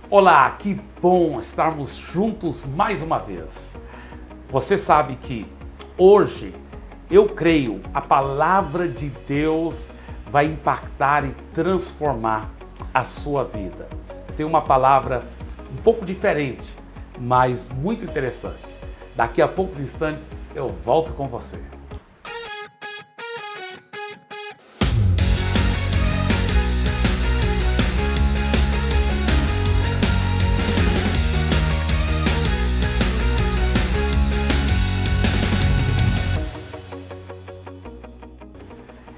Olá, que bom estarmos juntos mais uma vez. Você sabe que hoje eu creio a palavra de Deus vai impactar e transformar a sua vida. Tem uma palavra um pouco diferente, mas muito interessante. Daqui a poucos instantes eu volto com você.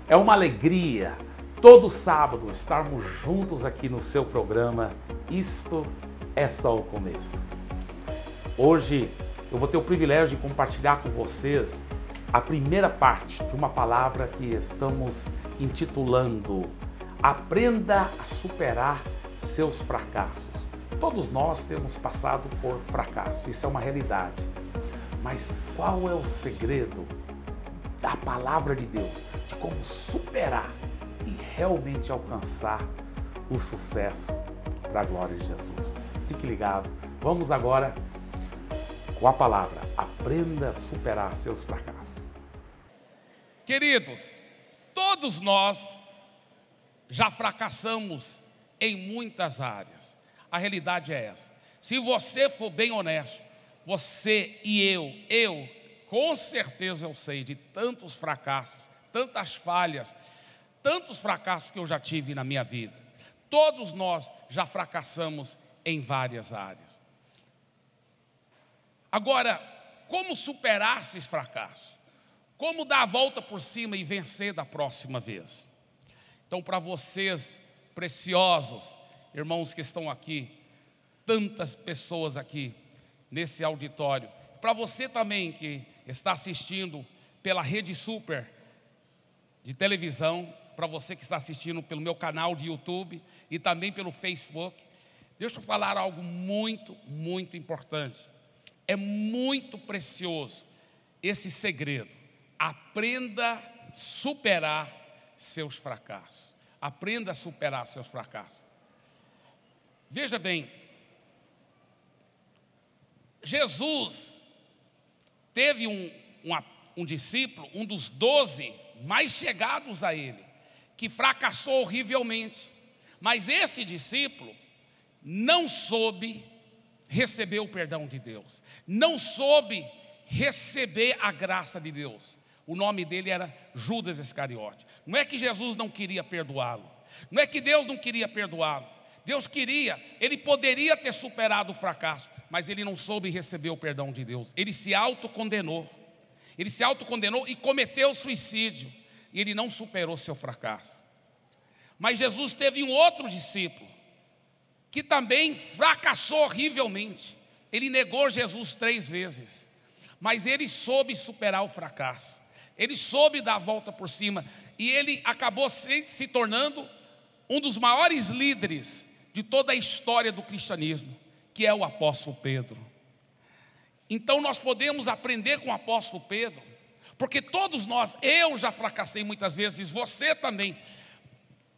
É uma alegria todo sábado estarmos juntos aqui no seu programa Isto é só o começo. Hoje eu vou ter o privilégio de compartilhar com vocês a primeira parte de uma palavra que estamos intitulando Aprenda a superar seus fracassos. Todos nós temos passado por fracasso, isso é uma realidade. Mas qual é o segredo da palavra de Deus, de como superar e realmente alcançar o sucesso para a glória de Jesus? Fique ligado, vamos agora com a palavra, aprenda a superar seus fracassos. Queridos, todos nós já fracassamos em muitas áreas. A realidade é essa. Se você for bem honesto, você e eu, com certeza eu sei de tantos fracassos, tantas falhas, tantos fracassos que eu já tive na minha vida. Todos nós já fracassamos em várias áreas. Agora, como superar esses fracassos? Como dar a volta por cima e vencer da próxima vez? Então, para vocês preciosos, irmãos que estão aqui, tantas pessoas aqui nesse auditório, para você também que está assistindo pela Rede Super de televisão, para você que está assistindo pelo meu canal de YouTube e também pelo Facebook, deixa eu falar algo muito, muito importante. É muito precioso esse segredo. Aprenda a superar seus fracassos. Aprenda a superar seus fracassos. Veja bem, Jesus teve um discípulo, um dos 12 mais chegados a ele, que fracassou horrivelmente. Mas esse discípulo não soube receber o perdão de Deus, não soube receber a graça de Deus. O nome dele era Judas Iscariote. Não é que Jesus não queria perdoá-lo, não é que Deus não queria perdoá-lo. Deus queria, ele poderia ter superado o fracasso, mas ele não soube receber o perdão de Deus. Ele se autocondenou e cometeu suicídio, e ele não superou seu fracasso. Mas Jesus teve um outro discípulo, que também fracassou horrivelmente. Ele negou Jesus 3 vezes, mas ele soube superar o fracasso. Ele soube dar a volta por cima, e ele acabou se tornando um dos maiores líderes de toda a história do cristianismo, que é o apóstolo Pedro. Então nós podemos aprender com o apóstolo Pedro, porque todos nós, eu já fracassei muitas vezes, você também.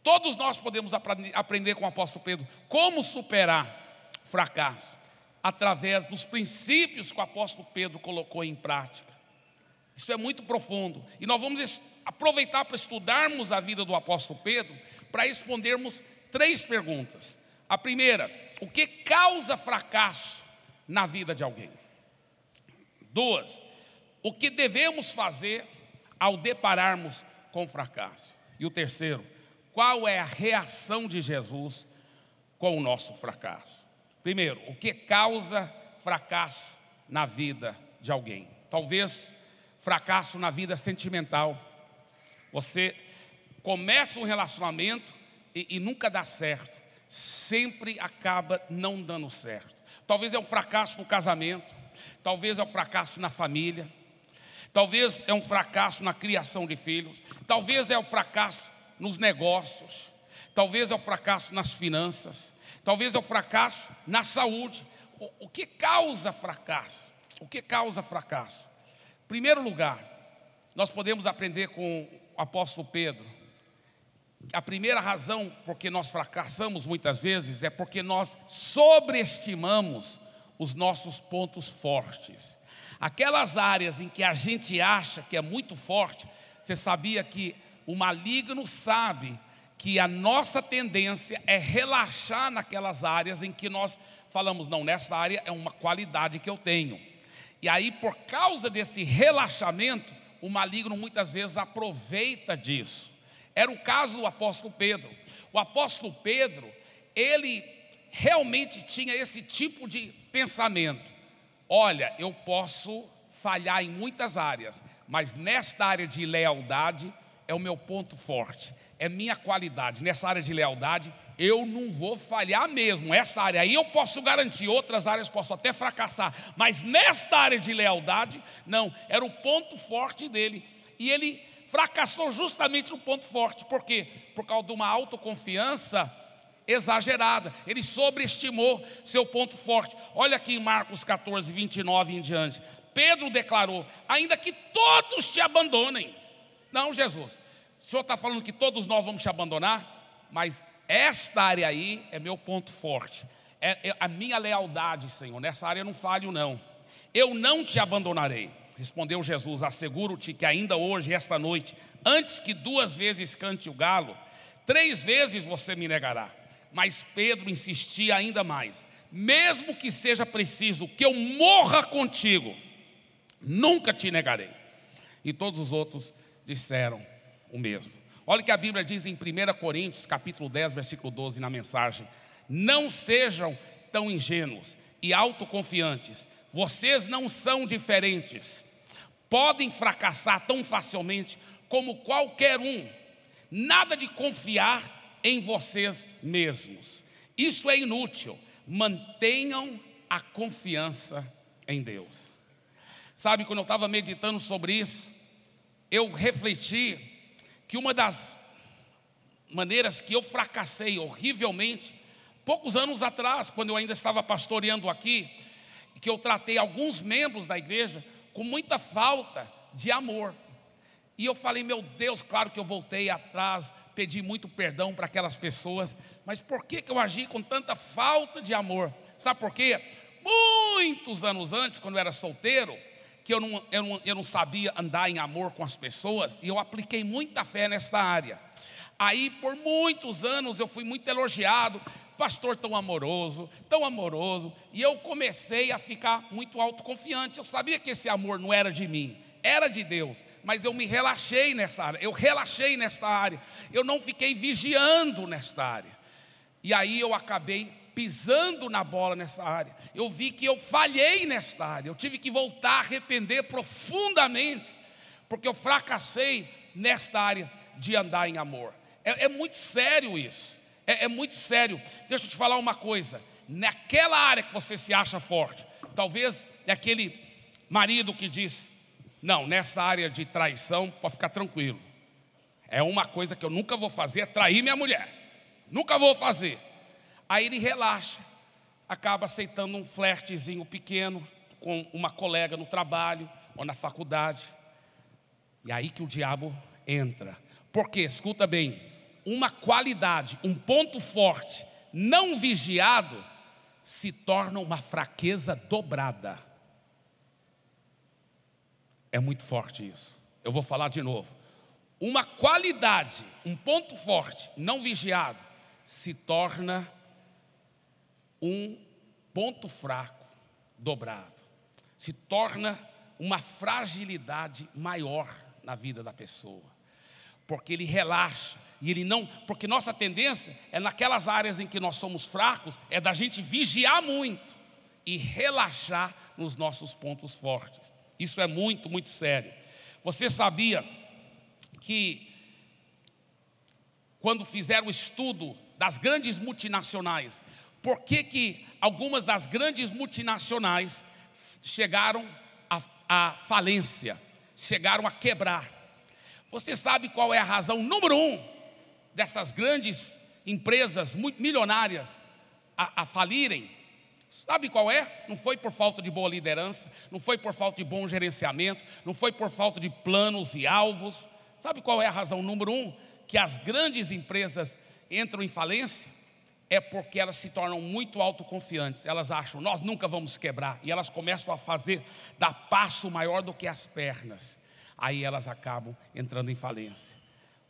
Todos nós podemos aprender com o apóstolo Pedro como superar fracasso, através dos princípios que o apóstolo Pedro colocou em prática. Isso é muito profundo, e nós vamos aproveitar para estudarmos a vida do apóstolo Pedro, para respondermos 3 perguntas. A primeira, o que causa fracasso na vida de alguém? 2, o que devemos fazer ao depararmos com fracasso? E o terceiro, qual é a reação de Jesus com o nosso fracasso? Primeiro, o que causa fracasso na vida de alguém? Talvez fracasso na vida sentimental. Você começa um relacionamento e nunca dá certo. Sempre acaba não dando certo. Talvez é um fracasso no casamento. Talvez é um fracasso na família. Talvez é um fracasso na criação de filhos. Talvez é um fracasso nos negócios. Talvez é um fracasso nas finanças. Talvez é um fracasso na saúde. O que causa fracasso? O que causa fracasso? Em primeiro lugar, nós podemos aprender com o apóstolo Pedro A primeira razão porque nós fracassamos muitas vezes é porque nós sobreestimamos os nossos pontos fortes. Aquelas áreas em que a gente acha que é muito forte, você sabia que o maligno sabe que a nossa tendência é relaxar naquelas áreas em que nós falamos, não, nessa área é uma qualidade que eu tenho. E aí, por causa desse relaxamento, o maligno muitas vezes aproveita disso. Era o caso do apóstolo Pedro. O apóstolo Pedro, ele realmente tinha esse tipo de pensamento. Olha, eu posso falhar em muitas áreas, mas nesta área de lealdade é o meu ponto forte, é minha qualidade. Nessa área de lealdade eu não vou falhar mesmo. Essa área aí eu posso garantir, outras áreas posso até fracassar, mas nesta área de lealdade, não, era o ponto forte dele. E ele fracassou justamente no ponto forte. Por quê? Por causa de uma autoconfiança exagerada. Ele sobreestimou seu ponto forte. Olha aqui em Marcos 14, 29 em diante. Pedro declarou: ainda que todos te abandonem. Não, Jesus, o Senhor está falando que todos nós vamos te abandonar, mas esta área aí é meu ponto forte. É a minha lealdade, Senhor. Nessa área eu não falho, não. Eu não te abandonarei. Respondeu Jesus: asseguro-te que ainda hoje, esta noite, antes que 2 vezes cante o galo, 3 vezes você me negará. Mas Pedro insistia ainda mais: mesmo que seja preciso que eu morra contigo, nunca te negarei. E todos os outros disseram o mesmo. Olha o que a Bíblia diz em 1 Coríntios, capítulo 10, versículo 12, na mensagem: não sejam tão ingênuos e autoconfiantes. Vocês não são diferentes. Podem fracassar tão facilmente como qualquer um. Nada de confiar em vocês mesmos. Isso é inútil. Mantenham a confiança em Deus. Sabe, quando eu estava meditando sobre isso, eu refleti que uma das maneiras que eu fracassei horrivelmente, poucos anos atrás, quando eu ainda estava pastoreando aqui, que eu tratei alguns membros da igreja com muita falta de amor. E eu falei, meu Deus, claro que eu voltei atrás, pedi muito perdão para aquelas pessoas, mas por que eu agi com tanta falta de amor? Sabe por quê? Muitos anos antes, quando eu era solteiro, que eu não sabia andar em amor com as pessoas, e eu apliquei muita fé nesta área. Aí por muitos anos eu fui muito elogiado, pastor tão amoroso, e eu comecei a ficar muito autoconfiante. Eu sabia que esse amor não era de mim, era de Deus, mas eu me relaxei nessa área, eu não fiquei vigiando nesta área, e aí eu acabei pisando na bola nessa área. Eu vi que eu falhei nesta área, eu tive que voltar a arrepender profundamente, porque eu fracassei nesta área de andar em amor. É muito sério isso, é muito sério. Deixa eu te falar uma coisa, naquela área que você se acha forte, talvez é aquele marido que diz, não, nessa área de traição, pode ficar tranquilo, é uma coisa que eu nunca vou fazer, é trair minha mulher, nunca vou fazer. Aí ele relaxa, acaba aceitando um flertezinho pequeno com uma colega no trabalho ou na faculdade. E aí que o diabo entra. Porque, escuta bem, uma qualidade, um ponto forte, não vigiado, se torna uma fraqueza dobrada. É muito forte isso. Eu vou falar de novo. Uma qualidade, um ponto forte, não vigiado, se torna um ponto fraco dobrado, se torna uma fragilidade maior na vida da pessoa, porque ele relaxa, e ele não, porque nossa tendência é naquelas áreas em que nós somos fracos, é da gente vigiar muito e relaxar nos nossos pontos fortes. Isso é muito, muito sério. Você sabia que quando fizeram o estudo das grandes multinacionais, por que algumas das grandes multinacionais chegaram à falência, chegaram a quebrar? Você sabe qual é a razão número 1 dessas grandes empresas milionárias a falirem? Sabe qual é? Não foi por falta de boa liderança, não foi por falta de bom gerenciamento, não foi por falta de planos e alvos. Sabe qual é a razão número 1? que as grandes empresas entram em falência? É porque elas se tornam muito autoconfiantes. Elas acham, nós nunca vamos quebrar. E elas começam a dar passo maior do que as pernas. Aí elas acabam entrando em falência.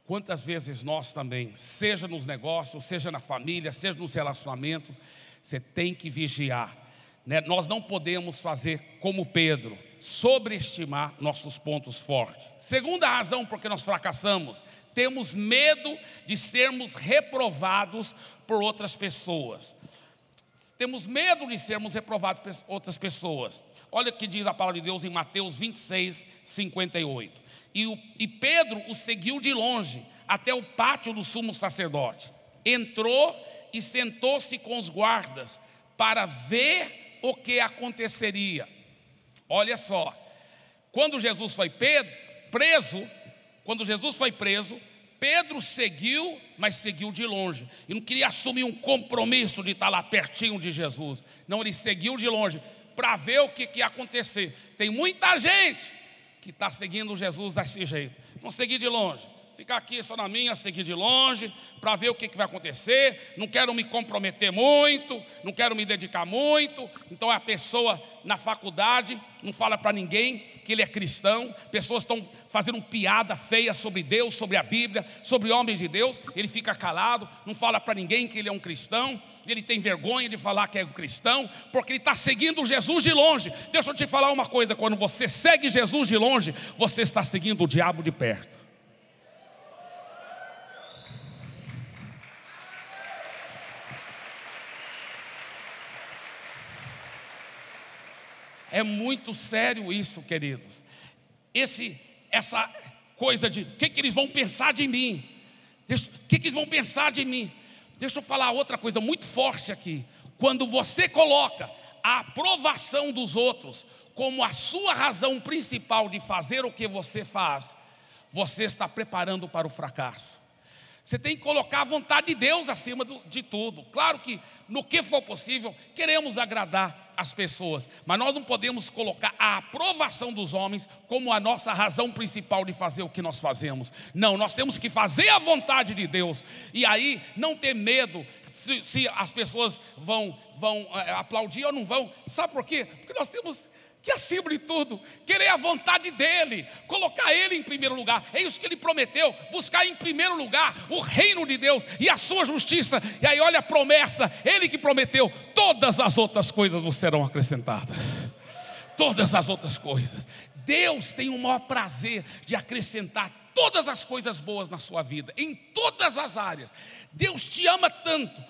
Quantas vezes nós também, seja nos negócios, seja na família, seja nos relacionamentos, você tem que vigiar, né? Nós não podemos fazer como Pedro, sobreestimar nossos pontos fortes. Segunda razão por que nós fracassamos: temos medo de sermos reprovados por outras pessoas. Temos medo de sermos reprovados por outras pessoas. Olha o que diz a palavra de Deus em Mateus 26, 58. E Pedro o seguiu de longe até o pátio do sumo sacerdote. Entrou e sentou-se com os guardas para ver o que aconteceria. Olha só, quando Jesus foi preso, Pedro seguiu, mas seguiu de longe. E não queria assumir um compromisso de estar lá pertinho de Jesus. Não, ele seguiu de longe para ver o que ia acontecer. Tem muita gente que está seguindo Jesus desse jeito. Não seguir de longe, ficar aqui só na minha, seguir de longe, para ver o que vai acontecer. Não quero me comprometer muito, não quero me dedicar muito. Então a pessoa na faculdade não fala para ninguém que ele é cristão. Pessoas estão fazendo piada feia sobre Deus, sobre a Bíblia, sobre homens de Deus. Ele fica calado, não fala para ninguém que ele é um cristão. Ele tem vergonha de falar que é um cristão, porque ele está seguindo Jesus de longe. Deixa eu te falar uma coisa: quando você segue Jesus de longe, você está seguindo o diabo de perto. É muito sério isso, queridos. Essa coisa de o que eles vão pensar de mim? O que eles vão pensar de mim? Deixa eu falar outra coisa muito forte aqui. Quando você coloca a aprovação dos outros como a sua razão principal de fazer o que você faz, você está preparando para o fracasso. Você tem que colocar a vontade de Deus acima de tudo. Claro que no que for possível queremos agradar as pessoas, mas nós não podemos colocar a aprovação dos homens como a nossa razão principal de fazer o que nós fazemos. Não, nós temos que fazer a vontade de Deus. E aí não ter medo se as pessoas vão aplaudir ou não vão. Sabe por quê? Porque nós temos que, acima de tudo, querer a vontade dele, colocar ele em primeiro lugar. É isso que ele prometeu: buscar em primeiro lugar o reino de Deus e a sua justiça. E aí olha a promessa, ele que prometeu: todas as outras coisas vos serão acrescentadas. Todas as outras coisas. Deus tem o maior prazer de acrescentar todas as coisas boas na sua vida, em todas as áreas. Deus te ama tanto,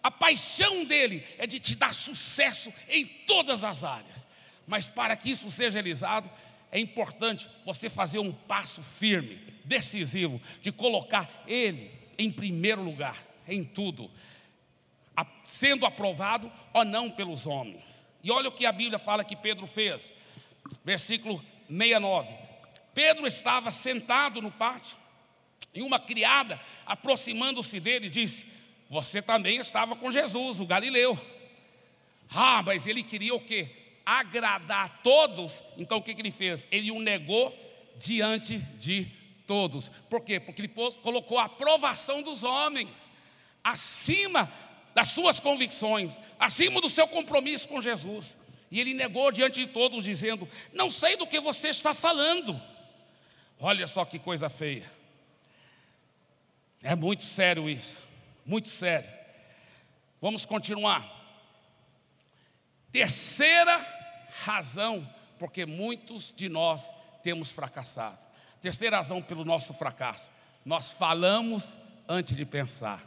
a paixão dele é de te dar sucesso em todas as áreas. Mas para que isso seja realizado, é importante você fazer um passo firme, decisivo, de colocar ele em primeiro lugar, em tudo, sendo aprovado ou não pelos homens. E olha o que a Bíblia fala que Pedro fez, versículo 69. Pedro estava sentado no pátio, e uma criada, aproximando-se dele, disse: você também estava com Jesus, o Galileu. Mas ele queria o quê? Agradar a todos. Então o que ele fez? Ele o negou diante de todos. Por quê? Porque ele colocou a aprovação dos homens acima das suas convicções, acima do seu compromisso com Jesus. E ele negou diante de todos, dizendo: não sei do que você está falando. Olha só que coisa feia. É muito sério isso, muito sério. Vamos continuar. Terceira razão porque muitos de nós temos fracassado. Terceira razão pelo nosso fracasso: nós falamos antes de pensar.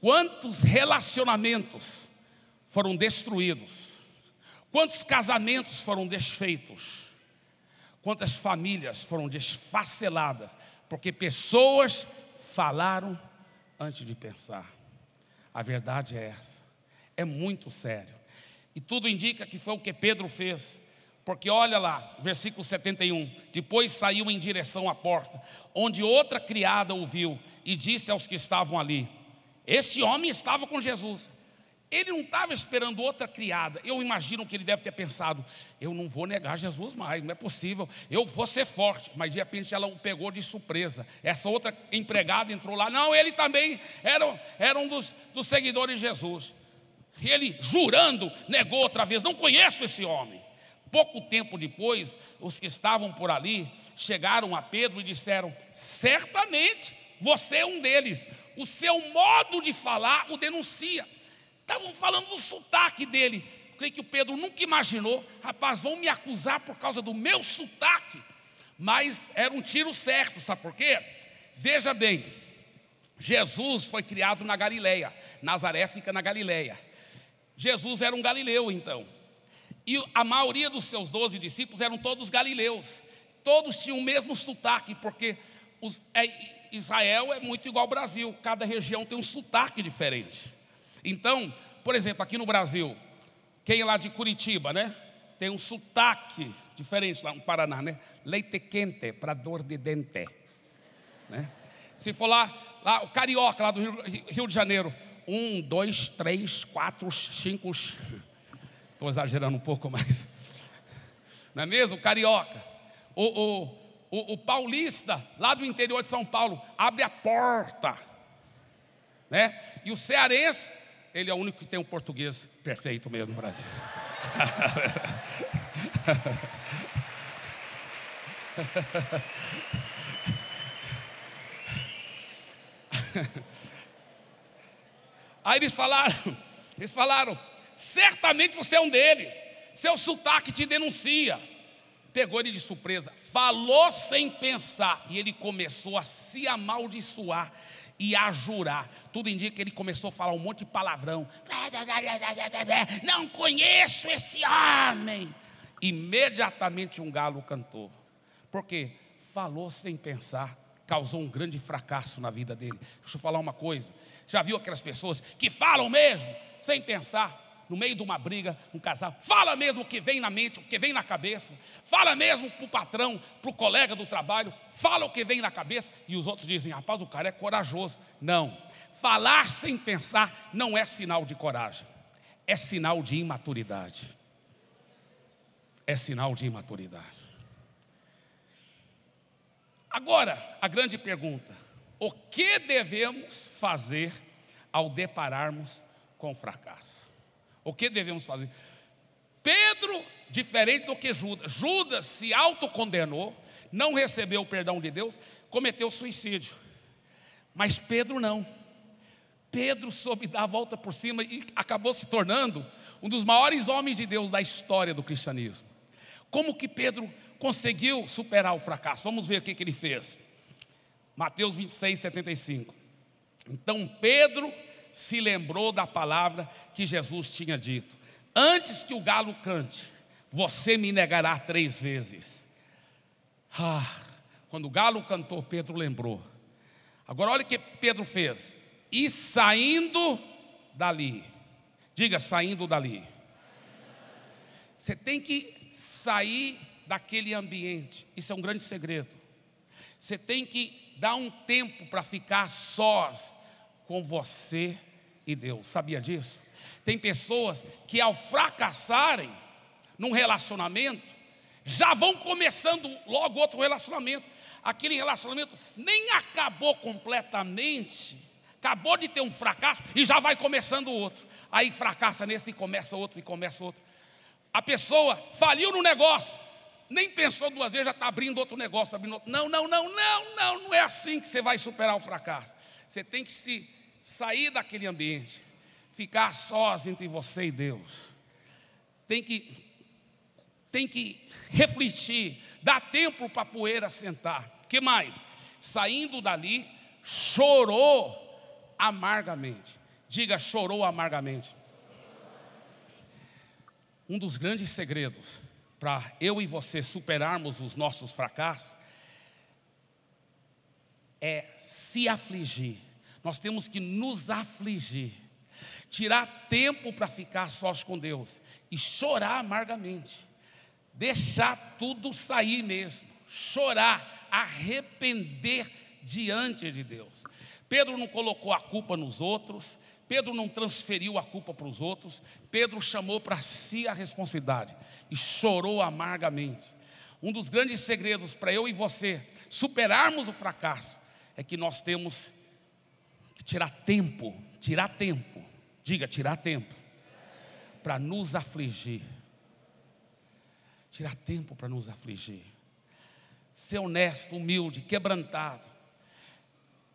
Quantos relacionamentos foram destruídos? Quantos casamentos foram desfeitos? Quantas famílias foram desfaceladas porque pessoas falaram antes de pensar? A verdade é essa. É muito sério. E tudo indica que foi o que Pedro fez. Porque olha lá, versículo 71. Depois saiu em direção à porta, onde outra criada o viu e disse aos que estavam ali: este homem estava com Jesus. ele não estava esperando outra criada. Eu imagino que ele deve ter pensado: eu não vou negar Jesus mais, não é possível, eu vou ser forte. Mas de repente ela o pegou de surpresa. Essa outra empregada entrou lá. Não, ele também era um dos seguidores de Jesus. E ele, jurando, negou outra vez: não conheço esse homem. Pouco tempo depois, os que estavam por ali chegaram a Pedro e disseram: certamente você é um deles, o seu modo de falar o denuncia. Estavam falando do sotaque dele. Eu creio que o Pedro nunca imaginou: rapaz, vão me acusar por causa do meu sotaque. Mas era um tiro certo, sabe por quê? Veja bem, Jesus foi criado na Galileia. Nazaré fica na Galileia. Jesus era um galileu então. E a maioria dos seus 12 discípulos eram todos galileus. Todos tinham o mesmo sotaque, porque Israel é muito igual ao Brasil. Cada região tem um sotaque diferente. Então, por exemplo, aqui no Brasil, quem é lá de Curitiba, né? Tem um sotaque diferente lá no Paraná, né? Leite quente para dor de dente, né? Se for lá o carioca lá do Rio de Janeiro, 1, 2, 3, 4, 5. Estou exagerando um pouco, mas não é mesmo? Carioca. O paulista lá do interior de São Paulo abre a porta, né? E o cearense, ele é o único que tem um português perfeito mesmo no Brasil. Aí eles falaram: certamente você é um deles, seu sotaque te denuncia. Pegou ele de surpresa, falou sem pensar, e ele começou a se amaldiçoar e a jurar. Tudo indica que ele começou a falar um monte de palavrão. Não conheço esse homem. Imediatamente um galo cantou. Porque falou sem pensar, causou um grande fracasso na vida dele. Deixa eu falar uma coisa: já viu aquelas pessoas que falam mesmo sem pensar? No meio de uma briga, um casal, fala mesmo o que vem na mente, o que vem na cabeça. Fala mesmo para o patrão, para o colega do trabalho. Fala o que vem na cabeça. E os outros dizem: rapaz, o cara é corajoso. Não, falar sem pensar não é sinal de coragem. É sinal de imaturidade. É sinal de imaturidade. Agora, a grande pergunta: o que devemos fazer ao depararmos com o fracasso? O que devemos fazer? Pedro, diferente do que Judas se autocondenou, não recebeu o perdão de Deus, cometeu suicídio. Mas Pedro não. Pedro soube dar a volta por cima e acabou se tornando um dos maiores homens de Deus da história do cristianismo. Como que Pedro conseguiu superar o fracasso? Vamos ver o que ele fez. Mateus 26, 75. Então Pedro se lembrou da palavra que Jesus tinha dito: antes que o galo cante, você me negará 3 vezes. Quando o galo cantou, Pedro lembrou. Agora olha o que Pedro fez. E saindo dali, diga: saindo dali. Você tem que sair daquele ambiente. Isso é um grande segredo. Você tem que dar um tempo para ficar sós com você e Deus. Sabia disso? Tem pessoas que, ao fracassarem num relacionamento, já vão começando logo outro relacionamento. Aquele relacionamento nem acabou completamente, acabou de ter um fracasso e já vai começando outro. Aí fracassa nesse e começa outro, e começa outro. A pessoa faliu no negócio, nem pensou 2 vezes, já está abrindo outro negócio, abrindo outro. Não é assim que você vai superar o fracasso. Você tem que sair daquele ambiente, ficar sós entre você e Deus. Tem que refletir, dar tempo para a poeira sentar. O que mais? Saindo dali, chorou amargamente. Diga: chorou amargamente. Um dos grandes segredos para eu e você superarmos os nossos fracassos é se afligir. Nós temos que nos afligir, tirar tempo para ficar sós com Deus e chorar amargamente, deixar tudo sair mesmo, chorar, arrepender diante de Deus. Pedro não colocou a culpa nos outros, Pedro não transferiu a culpa para os outros. Pedro chamou para si a responsabilidade e chorou amargamente. Um dos grandes segredos para eu e você superarmos o fracasso é que nós temos que tirar tempo, diga, tirar tempo para nos afligir. Tirar tempo para nos afligir. Ser honesto, humilde, quebrantado.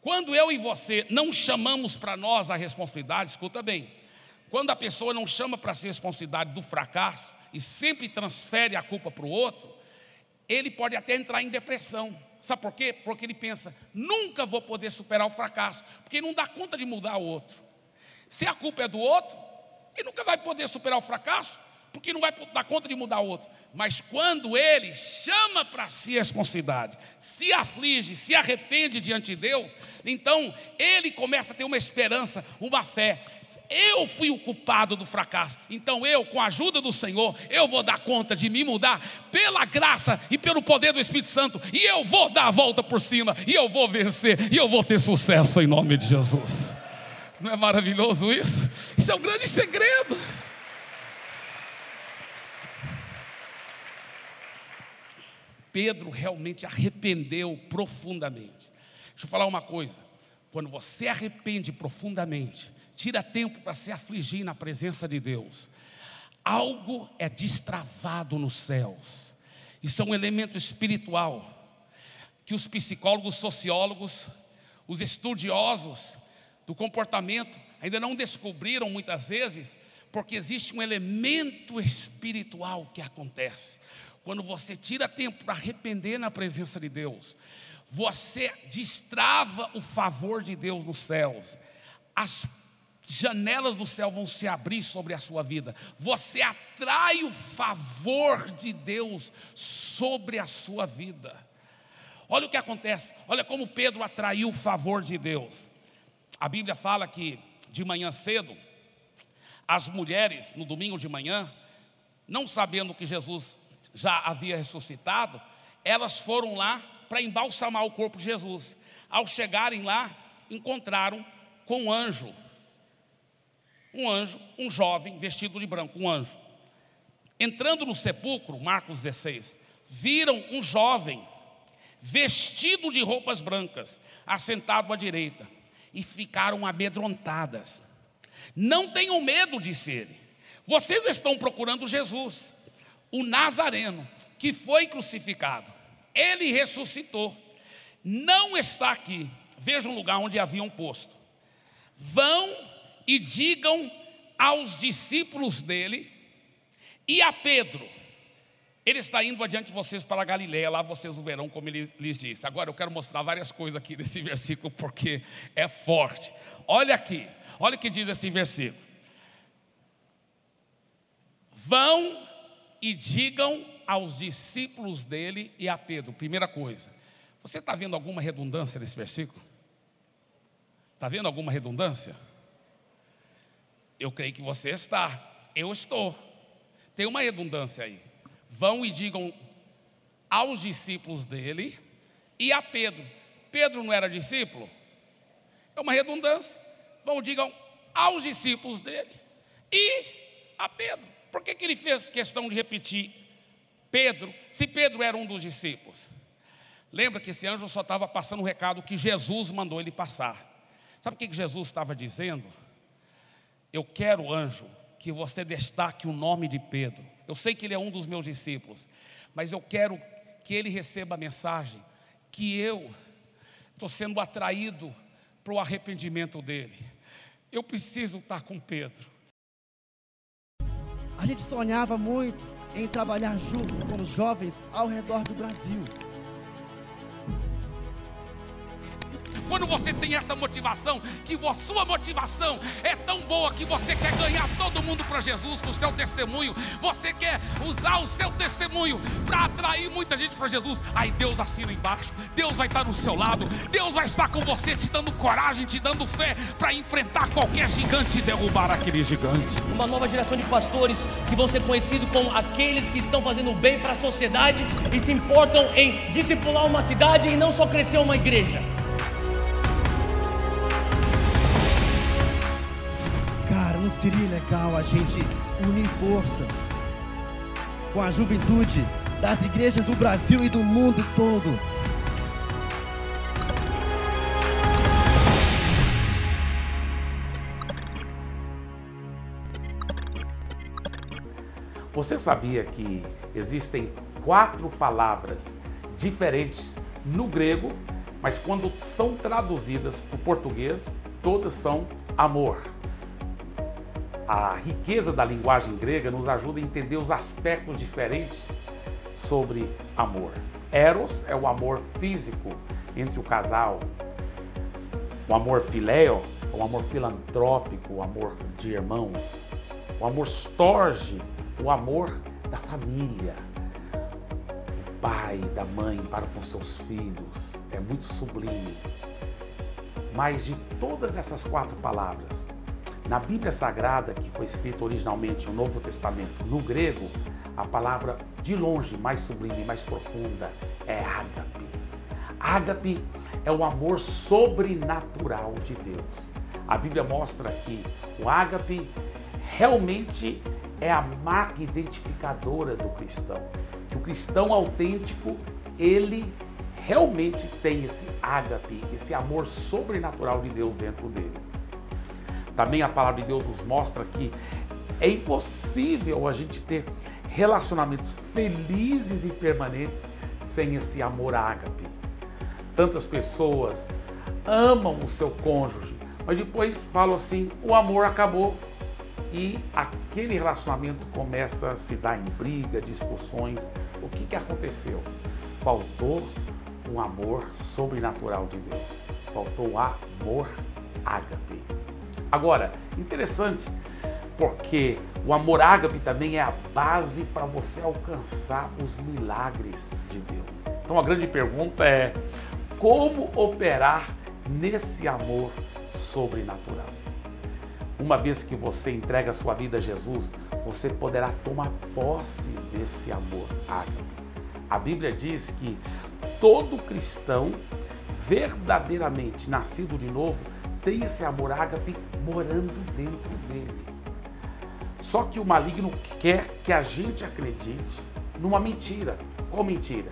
Quando eu e você não chamamos para nós a responsabilidade, escuta bem, quando a pessoa não chama para si a responsabilidade do fracasso e sempre transfere a culpa para o outro, ele pode até entrar em depressão. Sabe por quê? Porque ele pensa, nunca vou poder superar o fracasso, porque não dá conta de mudar o outro. Se a culpa é do outro, ele nunca vai poder superar o fracasso, porque não vai dar conta de mudar o outro. Mas quando ele chama para si a responsabilidade, se aflige, se arrepende diante de Deus, então ele começa a ter uma esperança, uma fé. Eu fui o culpado do fracasso, então eu, com a ajuda do Senhor, eu vou dar conta de me mudar pela graça e pelo poder do Espírito Santo, e eu vou dar a volta por cima, e eu vou vencer, e eu vou ter sucesso em nome de Jesus. Não é maravilhoso isso? Isso é um grande segredo. Pedro realmente arrependeu profundamente. Deixa eu falar uma coisa. Quando você arrepende profundamente, tira tempo para se afligir na presença de Deus, algo é destravado nos céus. Isso é um elemento espiritual que os psicólogos, sociólogos, os estudiosos do comportamento ainda não descobriram muitas vezes, porque existe um elemento espiritual que acontece. Quando você tira tempo para arrepender na presença de Deus, você destrava o favor de Deus nos céus. As janelas do céu vão se abrir sobre a sua vida. Você atrai o favor de Deus sobre a sua vida. Olha o que acontece, olha como Pedro atraiu o favor de Deus. A Bíblia fala que de manhã cedo, as mulheres no domingo de manhã, não sabendo que Jesus já havia ressuscitado, elas foram lá para embalsamar o corpo de Jesus. Ao chegarem lá, encontraram com um anjo, um jovem vestido de branco, um anjo. Entrando no sepulcro, Marcos 16, viram um jovem vestido de roupas brancas, assentado à direita, e ficaram amedrontadas. Não tenham medo, disse ele, vocês estão procurando Jesus, o Nazareno, que foi crucificado. Ele ressuscitou, não está aqui. Veja um lugar onde haviam posto. Vão e digam aos discípulos dele e a Pedro, ele está indo adiante de vocês para a Galileia, lá vocês o verão, como ele lhes disse. Agora eu quero mostrar várias coisas aqui nesse versículo, porque é forte. Olha aqui, olha o que diz esse versículo. Vão e digam aos discípulos dele e a Pedro. Primeira coisa, você está vendo alguma redundância nesse versículo? Está vendo alguma redundância? Eu creio que você está, eu estou. Tem uma redundância aí. Vão e digam aos discípulos dele e a Pedro. Pedro não era discípulo? É uma redundância. Vão e digam aos discípulos dele e a Pedro. Por que ele fez questão de repetir Pedro, se Pedro era um dos discípulos? Lembra que esse anjo só estava passando o recado que Jesus mandou ele passar. Sabe o que Jesus estava dizendo? Eu quero, anjo, que você destaque o nome de Pedro. Eu sei que ele é um dos meus discípulos, mas eu quero que ele receba a mensagem que eu estou sendo atraído para o arrependimento dele. Eu preciso estar com Pedro. A gente sonhava muito em trabalhar junto com os jovens ao redor do Brasil. Quando você tem essa motivação, que a sua motivação é tão boa que você quer ganhar todo mundo para Jesus com o seu testemunho, você quer usar o seu testemunho para atrair muita gente para Jesus, aí Deus assina embaixo, Deus vai estar no seu lado, Deus vai estar com você, te dando coragem, te dando fé para enfrentar qualquer gigante e derrubar aquele gigante. Uma nova geração de pastores que vão ser conhecidos como aqueles que estão fazendo bem para a sociedade e se importam em discipular uma cidade e não só crescer uma igreja. não seria legal a gente unir forças com a juventude das igrejas do Brasil e do mundo todo? Você sabia que existem 4 palavras diferentes no grego, mas quando são traduzidas para o português, todas são amor? A riqueza da linguagem grega nos ajuda a entender os aspectos diferentes sobre amor. Eros é o amor físico entre o casal. O amor filéo é o amor filantrópico, o amor de irmãos. O amor storge, o amor da família. O pai, da mãe para com seus filhos. É muito sublime. Mas de todas essas 4 palavras, na Bíblia Sagrada, que foi escrita originalmente no Novo Testamento, no grego, a palavra de longe mais sublime, mais profunda é ágape. Ágape é o amor sobrenatural de Deus. A Bíblia mostra que o ágape realmente é a marca identificadora do cristão. Que o cristão autêntico, ele realmente tem esse ágape, esse amor sobrenatural de Deus dentro dele. Também a palavra de Deus nos mostra que é impossível a gente ter relacionamentos felizes e permanentes sem esse amor ágape. Tantas pessoas amam o seu cônjuge, mas depois falam assim, o amor acabou. E aquele relacionamento começa a se dar em briga, discussões. O que aconteceu? Faltou o amor sobrenatural de Deus. Faltou o amor ágape. Agora, interessante, porque o amor ágape também é a base para você alcançar os milagres de Deus. Então a grande pergunta é, como operar nesse amor sobrenatural? Uma vez que você entrega a sua vida a Jesus, você poderá tomar posse desse amor ágape. A Bíblia diz que todo cristão verdadeiramente nascido de novo tem esse amor ágape morando dentro dele. Só que o maligno quer que a gente acredite numa mentira. Qual mentira?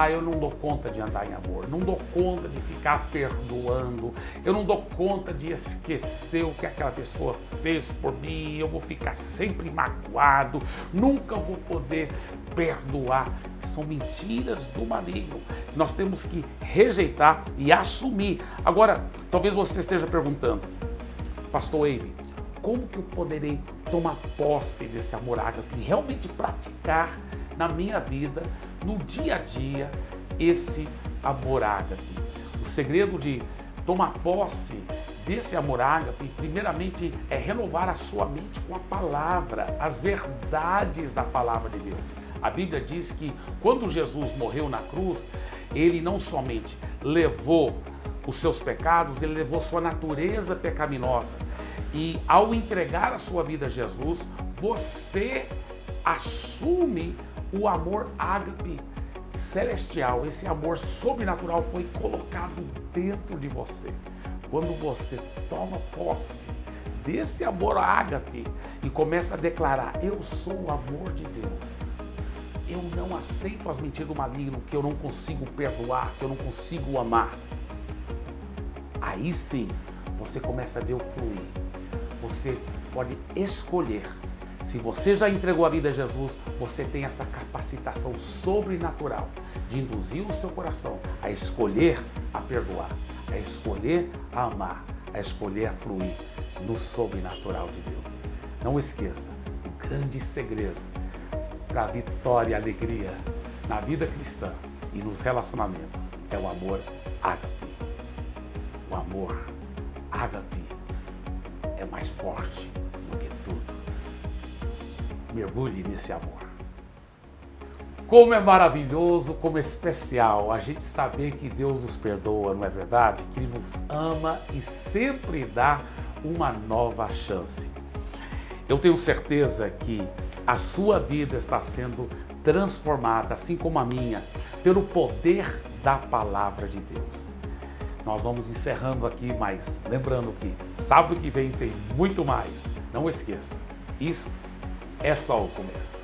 Eu não dou conta de andar em amor, não dou conta de ficar perdoando, eu não dou conta de esquecer o que aquela pessoa fez por mim, eu vou ficar sempre magoado, nunca vou poder perdoar. São mentiras do maligno que nós temos que rejeitar e assumir. Agora, talvez você esteja perguntando, Pastor Eibe, como que eu poderei tomar posse desse amor ágape e realmente praticar na minha vida, no dia a dia, esse amor ágape? O segredo de tomar posse desse amor ágape, primeiramente, é renovar a sua mente com a palavra, as verdades da palavra de Deus. A Bíblia diz que quando Jesus morreu na cruz, ele não somente levou os seus pecados, ele levou sua natureza pecaminosa. E ao entregar a sua vida a Jesus, você assume o amor ágape celestial. Esse amor sobrenatural foi colocado dentro de você. Quando você toma posse desse amor ágape e começa a declarar, eu sou o amor de Deus, eu não aceito as mentiras do maligno, que eu não consigo perdoar, que eu não consigo amar. Aí sim, você começa a ver o fluir. Você pode escolher. Se você já entregou a vida a Jesus, você tem essa capacitação sobrenatural de induzir o seu coração a escolher a perdoar, a escolher a amar, a escolher a fluir no sobrenatural de Deus. Não esqueça, o grande segredo para a vitória e alegria na vida cristã e nos relacionamentos é o amor ágape. O amor ágape é mais forte do que tudo. Mergulhe nesse amor. Como é maravilhoso, como é especial a gente saber que Deus nos perdoa, não é verdade? Que Ele nos ama e sempre dá uma nova chance. Eu tenho certeza que a sua vida está sendo transformada, assim como a minha, pelo poder da palavra de Deus. Nós vamos encerrando aqui, mas lembrando que sábado que vem tem muito mais. Não esqueça, isto é só o começo.